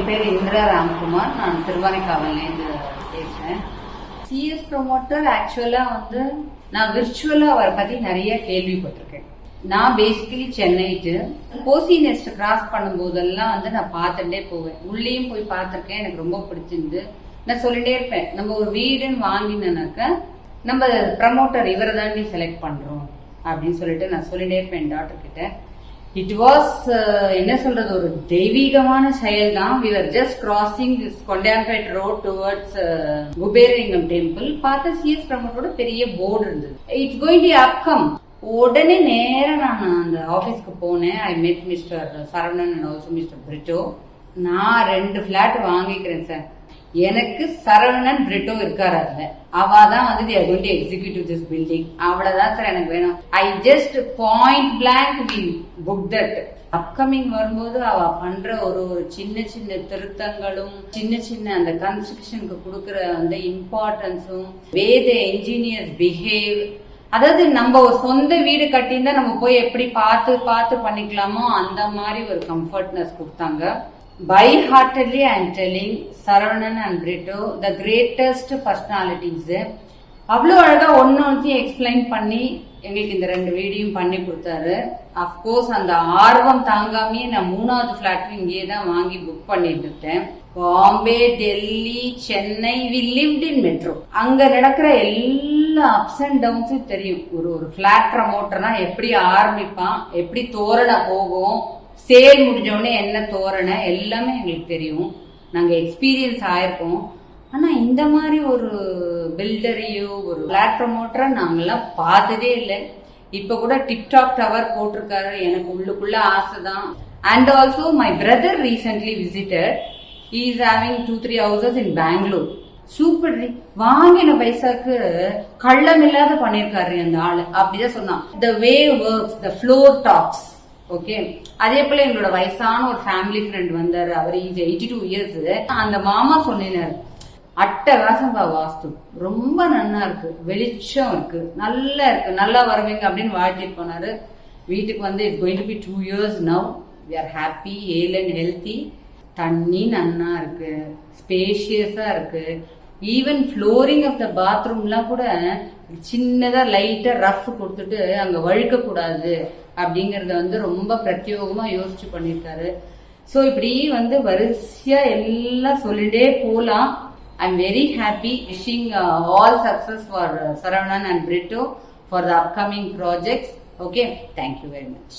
என் பேர் இந்திரா ராம்குமார். நான் திருவானைக்காவல்லேருந்து பேசுறேன். சிஎஸ் ப்ரொமோட்டர் ஆக்சுவலா நான் விர்ச்சுவலா அவரை பத்தி நிறைய கேள்விப்பட்டிருக்கேன். நான் பேசிக்கலி சென்னைட்டு கோசி நெஸ்ட் கிராஸ் பண்ணும் போதெல்லாம் நான் பார்த்துட்டே போவேன். உள்ளேயும் போய் பார்த்திருக்கேன். எனக்கு ரொம்ப பிடிச்சிருந்து. நான் சொல்லிட்டே இருப்பேன், நம்ம ஒரு வீடுன்னு வாங்கினாக்க நம்ம ப்ரமோட்டர் இவரை தாண்டி செலக்ட் பண்றோம் அப்படின்னு சொல்லிட்டு நான் சொல்லிட்டே இருப்பேன் என் டாக்டர் கிட்ட. இட் வாஸ் என்ன சொல்றது, ஒரு தெய்வீகமான செயல் தான். We are just crossing this Kondayampet road towards Kuberalingam temple. பார்த்த சிஎஸ் ப்ரமோட்டரோட பெரிய போர்டு இருந்தது. It's going to upcome. உடனே நேரம் நான் அந்த ஆபீஸ்க்கு போனேன். I met mister Saravanan and also mister Brito. நான் 2 பிளாட் வாங்கிக்கிறேன் சார். எனக்கு சரவணன் பிரிட்டோ இருக்காரு. அதுல அவதான் எக்ஸிக்யூட்டிவ் திஸ் பில்டிங். அவ்வளவுதான் சார் எனக்கு வேணும். I just point blank we book that. Upcoming வரும்போது அவ பண்ற ஒரு சின்ன சின்ன திருத்தங்களும் சின்ன அந்த கன்ஸ்ட்ரக்ஷனுக்கு கொடுக்கற அந்த இம்பார்ட்டன்ஸும், வேத என்ஜினியர்ஸ் பிஹேவ், அதாவது நம்ம ஒரு சொந்த வீடு கட்டியிருந்தா நம்ம போய் எப்படி பார்த்து பண்ணிக்கலாமோ அந்த மாதிரி ஒரு கம்ஃபர்ட்னஸ் கொடுத்தாங்க. By heartedly I am telling Saravanan and Brito, the greatest personalities. அவ்வளவு அழகா ஒன்னு எக்ஸ்பிளைன் பண்ணி எங்களுக்கு இந்த 2 வீடியும் பண்ணி கொடுத்தாரு. அப்கோர்ஸ் அந்த ஆர்வம் தாங்காமையே நான் 3வது பிளாட் இங்கே தான் வாங்கி புக் பண்ணிட்டு இருக்கேன். Bombay, Delhi, Chennai, we lived in metro. அங்க நடக்கிற எல்லா அப்ஸ் அண்ட் டவுன்ஸும் தெரியும். ஒரு பிளாட் ப்ரமோட்டர்னா எப்படி ஆரம்பிப்பான், எப்படி தோரண போகும், சேல் முடிஞ்ச உடனே என்ன தோரணை, எல்லாமே எங்களுக்கு தெரியும். நாங்க எக்ஸ்பீரியன்ஸ் ஆயிருக்கோம். ஆனா இந்த மாதிரி ஒரு பில்டரையோ ஒரு பிளாட் ப்ரமோட்டரை நாங்கெல்லாம் பார்த்ததே இல்லை. இப்ப கூட டிக்டாக் டவர் போட்டிருக்காரு. எனக்கு உள்ளுக்குள்ள ஆசைதான். And also my brother recently visited. He is having 2-3 houses in Bangalore. Super. வாங்கின பைசாக்கு கள்ளம் இல்லாத பண்ணிருக்காரு அந்த ஆளு. அப்படிதான் சொன்னான். The way works, the floor talks. Okay, அதே போல எங்களோட வயசான ஒரு ஃபேமிலி ஃப்ரெண்ட் வந்தாரு. அவர் 82 years. அந்த மாமா சொன்னாரு, அட்டகாசம் வாஸ்து ரொம்ப நல்லா இருக்கு, வெளிச்சம் இருக்கு, நல்லா இருக்கு, நல்லா வருவீங்க அப்படின்னு வாழ்த்திட்டு போனாரு. வீட்டுக்கு it's going to be 2 years now. We are happy, hale and healthy. தண்ணி நன்னா இருக்கு, ஸ்பேஷியஸா இருக்கு. ஈவன் ஃப்ளோரிங் ஆஃப் த பாத்ரூம்லாம் கூட சின்னதா லைட்டா ரஃப் கொடுத்துட்டு அங்க வழுக்க கூடாது அப்படிங்கறத ரொம்ப பிரத்யோகமா யோசிச்சு பண்ணிருக்காரு. சோ இப்படி வரிசையா எல்லாம் சொல்லிட்டே போலாம். I am very happy. Wishing all success for Saravanan and Brito for the upcoming projects. Okay, thank you very much.